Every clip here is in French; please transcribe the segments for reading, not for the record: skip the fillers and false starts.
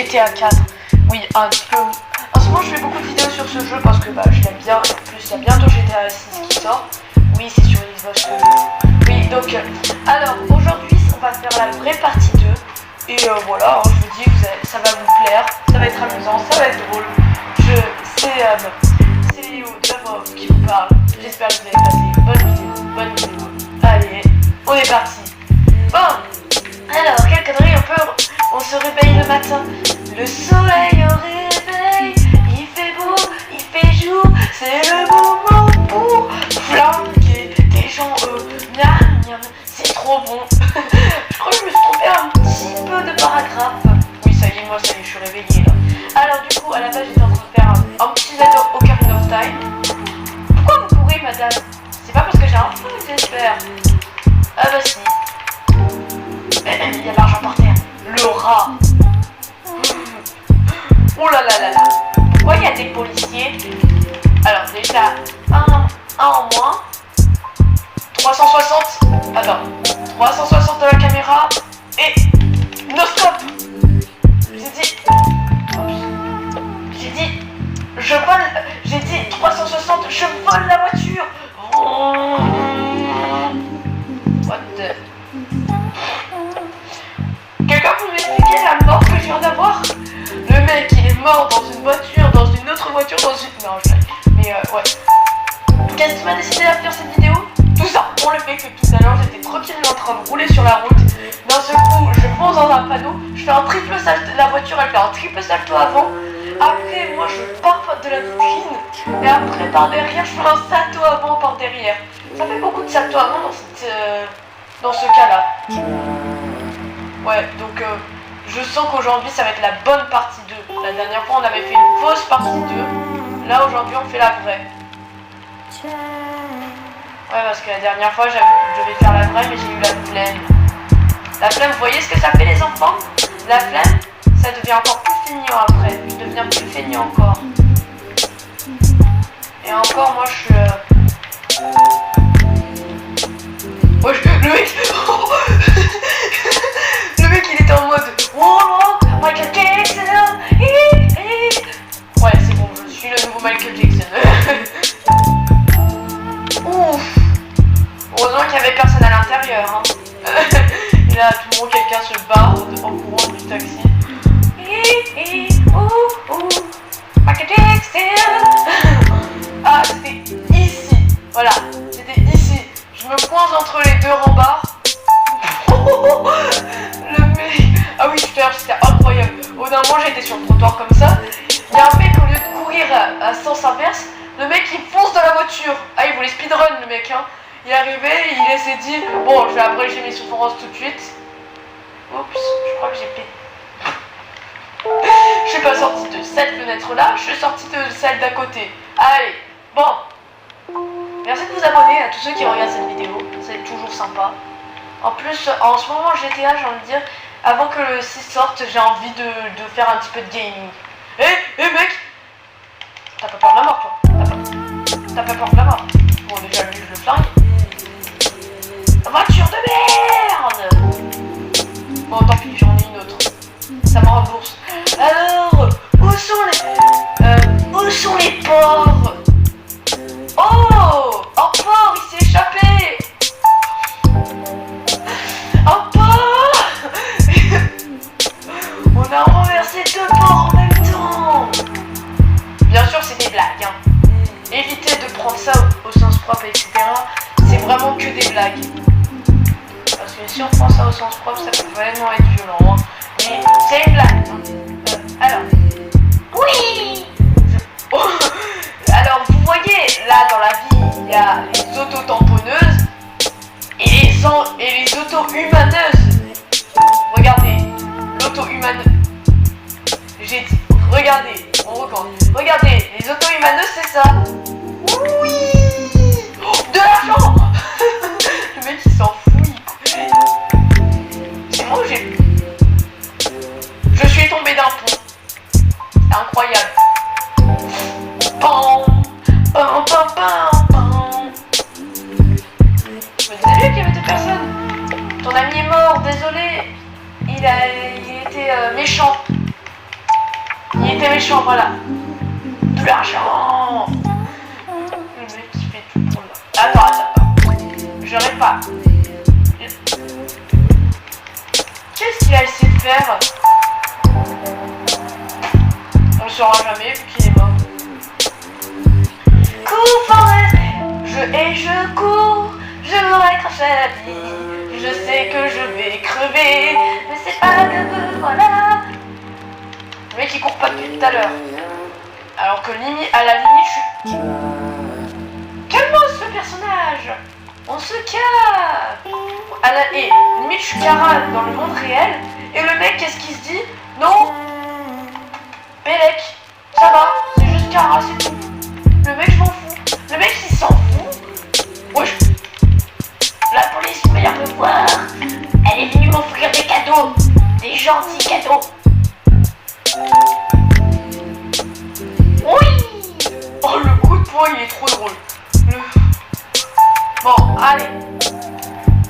GTA 4. Oui, un petit peu. En ce moment, je fais beaucoup de vidéos sur ce jeu parce que je l'aime bien. Et en plus, il y a bientôt GTA 6 qui sort. Oui, c'est sur Xbox. Oui, donc, alors aujourd'hui, on va faire la vraie partie 2. Et voilà, je vous dis que ça va vous plaire, ça va être amusant, ça va être drôle. C'est Léo de la voix qui vous parle. J'espère que vous avez passé une bonne vidéo. Allez, on est parti. Bon, alors, quelle connerie on se réveille le matin. Le soleil au réveil, il fait beau, il fait jour. C'est le moment pour flanquer des gens miam miam. C'est trop bon. Je crois que je me suis trompée un petit peu de paragraphe. Oui, ça y est, je suis réveillée là. Alors du coup, à la base, j'étais en train de faire un petit Ocarina of Time. Pourquoi vous courez, madame? C'est pas parce que j'ai un fou, j'espère. Ah bah si. Il y a l'argent par terre. Le rat. Oh là là là là. Pourquoi il y a des policiers? Alors déjà, un en moins. 360. Attends. 360 de la caméra. Et no stop. J'ai dit 360, je vole la voiture. What the... Quelqu'un peut m'expliquer la mort que je viens d'avoir? Le mec il est mort dans une voiture, dans une autre voiture, dans une... Non, mais ouais. Qu'est-ce qui m'a décidé à faire cette vidéo? Tout ça pour le fait que tout à l'heure j'étais tranquillement en train de rouler sur la route. D'un seul coup, je fonce dans un panneau, je fais un triple salto, la voiture elle fait un triple salto avant. Après, moi je pars de la vitrine et après par derrière, je fais un salto avant par derrière. Ça fait beaucoup de salto avant dans ce cas-là. Ouais, donc je sens qu'aujourd'hui ça va être la bonne partie 2. La dernière fois on avait fait une fausse partie 2. Là aujourd'hui on fait la vraie. Ouais, parce que la dernière fois je devais faire la vraie mais j'ai eu la flemme. La flemme, vous voyez ce que ça fait les enfants? La flemme, ça devient encore plus feignant après. Je deviens plus feignant encore. Et encore, moi je suis... Ouais, le mec... Le mec il était en mode... Oh, Michael Jackson. Ouais, c'est bon, je suis le nouveau Michael Jackson. Ouf. Heureusement qu'il n'y avait personne à l'intérieur. Hein. Et là, tout le monde, quelqu'un se barre en courant du taxi. Michael Jackson. Ah, c'était ici. Voilà, c'était ici. Je me coince entre les deux remparts. Le mec... Ah oui, tout à l'heure, c'était incroyable. Au d'un moment, j'étais sur le trottoir comme ça. Il y a un mec, au lieu de courir à sens inverse, le mec, il fonce dans la voiture. Ah, il voulait speedrun, le mec, hein. Il est arrivé, il s'est dit, bon, je vais abréger mes souffrances tout de suite. Oups, je crois que j'ai pété. Je suis pas sortie de cette fenêtre-là, je suis sortie de celle d'à côté. Allez, bon. Merci de vous abonner à tous ceux qui regardent cette vidéo, c'est toujours sympa. En plus, en ce moment GTA, j'ai envie de dire, avant que le 6 sorte, j'ai envie de faire un petit peu de gaming. Hé mec, t'as pas peur de la mort, toi? T'as pas peur de la mort? Bon, déjà, lui, je le flingue. Voiture de merde! Bon, tant pis, j'en ai une autre. Ça me rembourse. Alors, où sont les porcs? Oh! Un porc, il s'est échappé! Un porc! On a renversé deux porcs en même temps! Bien sûr, c'est des blagues, hein. Évitez de prendre ça au sens propre, etc. C'est vraiment que des blagues. Parce que si on prend ça au sens propre, ça peut vraiment être violent. Hein. Mais c'est une blague. Alors. Oui. Alors, vous voyez, là, dans la vie, il y a les auto-tamponneuses et les auto-humaneuses. Regardez, l'auto-humaneuse. J'ai dit, regardez, on recommence. Regardez, les auto-humaneuses, c'est ça. Oui. Oh, de l'argent. Le mec, il s'en fout. C'est moi où j'ai... Je suis tombé d'un pont. C'est incroyable. Pam, pam, pam, pam, pam. Je me disais lui qu'il y avait deux personnes. Ton ami est mort, désolé. Il était méchant. Il était méchant, voilà. De l'argent. Le mec qui fait tout pour moi. Attends. Je répare. Qu'est-ce qu'il a essayé de faire? On le saura jamais vu qu'il est mort. Cours forêt, je cours, je me raccroche à la vie. Je sais que je vais crever, mais c'est pas grave, voilà. Le mec il court pas depuis tout à l'heure. Alors que à la limite je suis... Calme-moi ce personnage. On se calme. Et limite je suis Kara dans le monde réel. Et le mec qu'est-ce qu'il se dit? Non, Bélec, ça va, c'est juste Kara, c'est tout. Le mec je m'en fous. Le mec il s'en fout. Wesh. La police va venir me voir. Elle est venue m'offrir des cadeaux. Des gentils cadeaux. Oui. Oh le coup de poing il est trop drôle. Bon allez.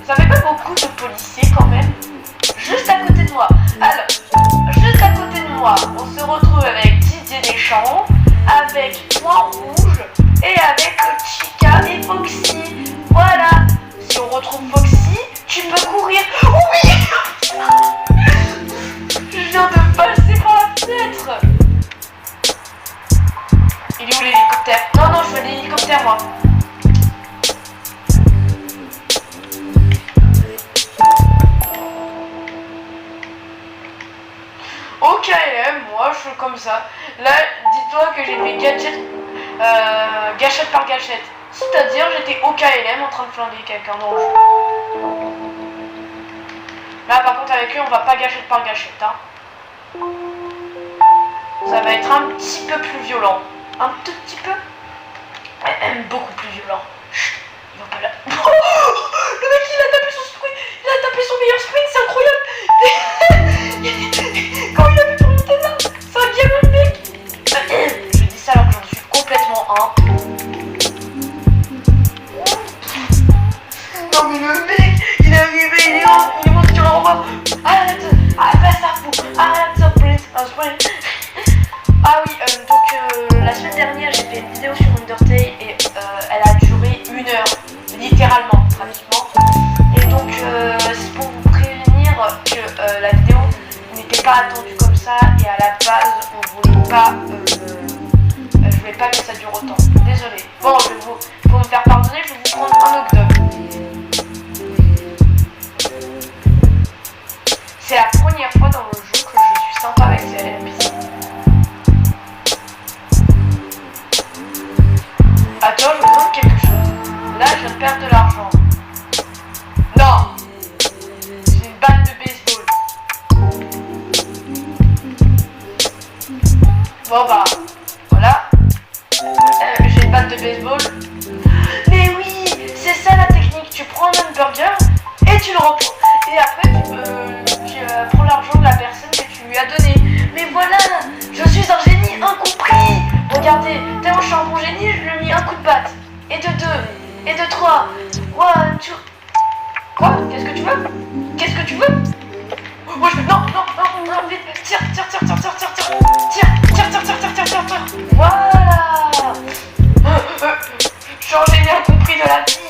Ça fait pas beaucoup de policiers quand même. Juste à côté de moi. Alors, juste à côté de moi, on se retrouve avec Didier Deschamps, avec Point Rouge et avec Chica et Foxy. Voilà. Si on retrouve Foxy, tu peux courir. Oui. Je viens de passer par la fenêtre. Il est où l'hélicoptère? Non, je veux l'hélicoptère moi. Au KLM, moi je suis comme ça. Là, dis-toi que j'ai fait gâchette par gâchette. C'est-à-dire, j'étais au KLM en train de flinguer quelqu'un dans le jeu. Là, par contre, avec lui, on va pas gâchette par gâchette. Hein. Ça va être un petit peu plus violent. Un tout petit peu. Beaucoup plus violent. Chut, il va pas là. Oh, le mec, il a tapé son sprint. Il a tapé son meilleur sprint, c'est incroyable. Comment il a fait pour monter là? C'est un gamin le mec. Je dis ça alors que j'en suis complètement un. Non mais le mec, il est arrivé, il est monté sur la roue. Arrête, fais ça fou. Arrête ça sprint. Ah oui, donc la semaine dernière j'ai fait une vidéo sur Undertale et elle a duré 1 heure, littéralement, pratiquement. Et donc c'est pour vous prévenir que la vidéo n'était pas attendue comme ça et à la base on voulait pas, je voulais pas que ça dure autant. Désolé. Bon, pour me faire pardonner, je vais vous prendre un knockdown. C'est la première fois dans le jeu que je suis sympa avec ces NPC. Attends, je me demande quelque chose. Là, je viens de perdre de l'argent. Non! J'ai une batte de baseball. Bon bah, voilà. J'ai une batte de baseball. Mais oui, c'est ça la technique. Tu prends un hamburger et tu le reprends. Et après, tu prends l'argent de la personne que tu lui as donné. Mais voilà, je suis un génie incompris. Regardez, tellement je suis un bon génie, je lui ai mis un coup de batte. Et de 2. Et de 3. One, two. Quoi? Qu'est-ce que tu veux? Qu'est-ce que tu veux? Moi je veux. Non, vite. Tire. Voilà. Je suis un génie incompris de la vie.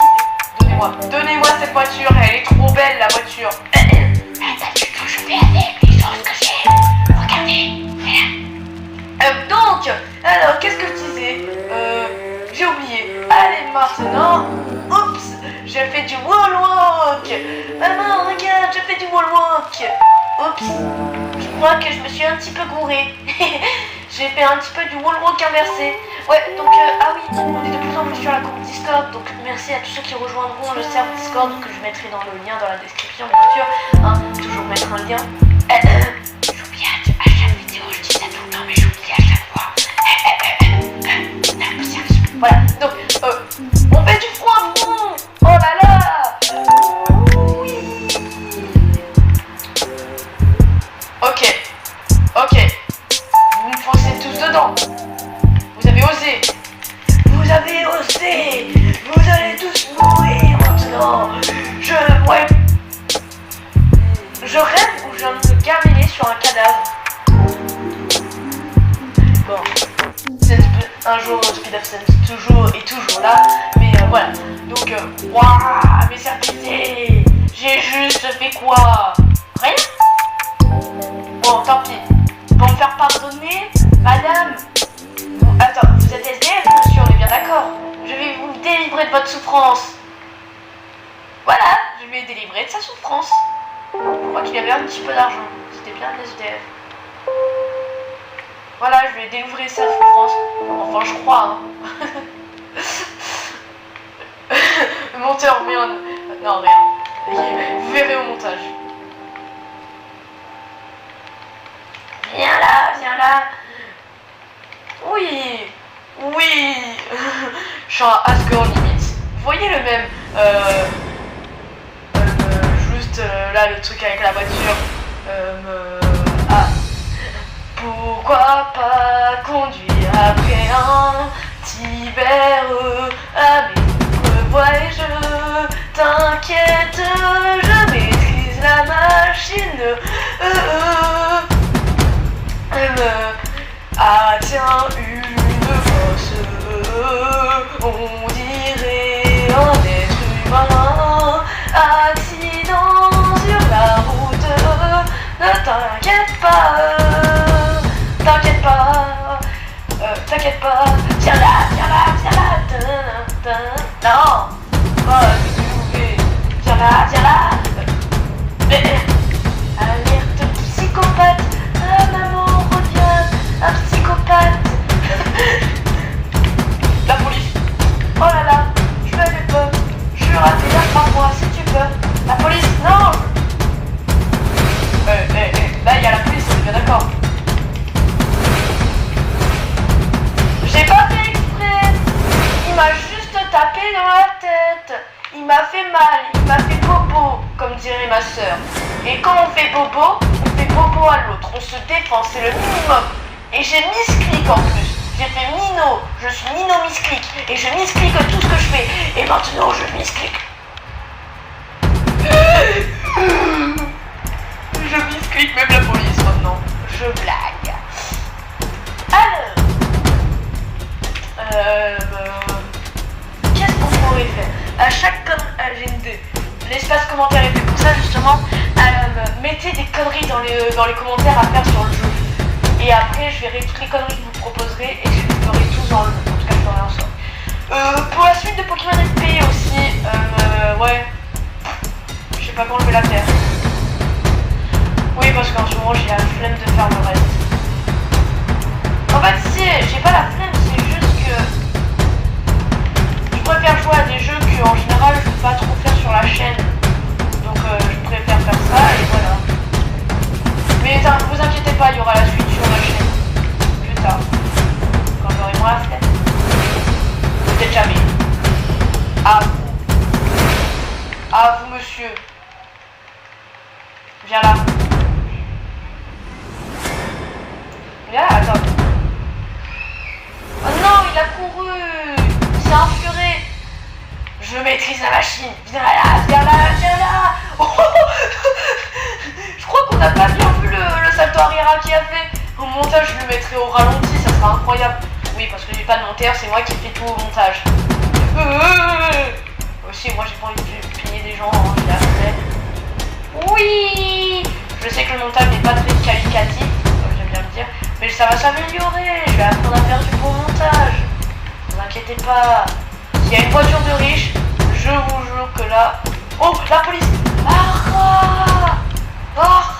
Donnez-moi cette voiture, elle est trop belle la voiture. T'as du tout joué avec les choses que j'ai. Regardez, voilà. Donc, alors qu'est-ce que je disais? J'ai oublié. Allez maintenant, oups, je fais du wall walk. Maman, regarde, je fais du wall walk. Oups, je crois que je me suis un petit peu gourée. J'ai fait un petit peu du wall walk inversé. Ouais, donc, ah oui, on est de plus en plus sur la groupe Discord. Donc, merci à tous ceux qui rejoindront le serveur Discord que je mettrai dans le lien dans la description, bien sûr. Hein, toujours mettre un lien. J'oublie à chaque vidéo, je dis ça tout le temps, mais j'oublie à chaque fois. Voilà, donc, on fait du front à front. Oh là là. Oui. Ok. Vous me foncez tous dedans. Vous avez osé. Vous allez tous mourir maintenant. Je rêve où je viens de me gameler sur un cadavre. Un jour, Speed of Sense toujours et toujours là. Mais voilà. Donc, waouh, mais ça pitié. J'ai juste fait quoi? Rien? Bon, tant pis. Pour me faire pardonner, madame. Bon, attends, vous êtes SDF, monsieur, on est bien d'accord. Je vais vous délivrer de votre souffrance. Voilà, je lui ai délivré de sa souffrance. Je crois qu'il avait un petit peu d'argent. C'était bien le SDF. Voilà, je lui ai délivré sa souffrance. Enfin, je crois, hein. Le monteur, merde. Non, rien. Vous verrez au montage. Viens là, viens là. Oui, oui. Je suis un Asgore limite. Vous voyez le même juste là le truc avec la voiture. Ah. Pourquoi pas conduire après un petit verre avec voix et je t'inquiète, je maîtrise la machine. Ah tiens, une force, on dirait un être humain. Accident sur la route, ne t'inquiète pas, t'inquiète pas, t'inquiète pas. Viens là, viens là, viens là. Non, pas viens là, viens là. Alerte psychopathe, ah maman revient, un psychopathe. La police. Oh là là, je l'avais peur. Je suis raté, lâche-moi si tu peux. La police, non. Là il y a la police, on est bien d'accord. J'ai pas fait exprès. Il m'a juste tapé dans la tête. Il m'a fait mal, il m'a fait bobo, comme dirait ma sœur. Et quand on fait bobo à l'autre. On se défend, c'est le minimum. Et j'ai misclic en plus. J'ai fait Mino, je suis Mino misclic. Et je misclic tout ce que je fais. Et maintenant je misclic. Je misclic même la police maintenant. Je blague. Alors. Qu'est-ce qu'on pourrait faire? À chaque l'espace commentaire est fait pour ça justement. Mettez des conneries dans les commentaires à faire sur le jeu. Et après je verrai toutes les conneries que vous proposerez et je les ferai tous dans le jeu. En tout cas je ferai en sorte. Pour la suite de Pokémon FP aussi, ouais. Je sais pas quand je vais la faire. Oui parce qu'en ce moment j'ai la flemme de faire le reste. En fait si, j'ai pas la flemme, c'est juste que je préfère jouer à des jeux que en général je peux pas trop faire sur la chaîne. Donc je préfère faire ça et voilà. Mais ne vous inquiétez pas, il y aura la suite sur la chaîne. Plus tard. Quand j'aurai moins la flemme. Peut-être jamais. À vous. À vous monsieur. Viens là. Viens là, attends. Oh non, il a couru. Il s'est enfuré. Je maîtrise la machine. Viens là, viens là, viens là. Oh je crois qu'on n'a pas bien vu le salto arrière qu'il a fait. Au montage, je le mettrai au ralenti, ça sera incroyable. Oui, parce que j'ai pas de monteur, c'est moi qui fais tout au montage. Aussi, moi j'ai pas envie de pigner des gens, hein, je l'ai fait. Oui. Je sais que le montage n'est pas très qualitatif, j'aime bien le dire, mais ça va s'améliorer. Je vais apprendre à faire du beau montage. Ne vous inquiétez pas. S'il y a une voiture de riche, je vous jure que là... Oh, la police. Ah,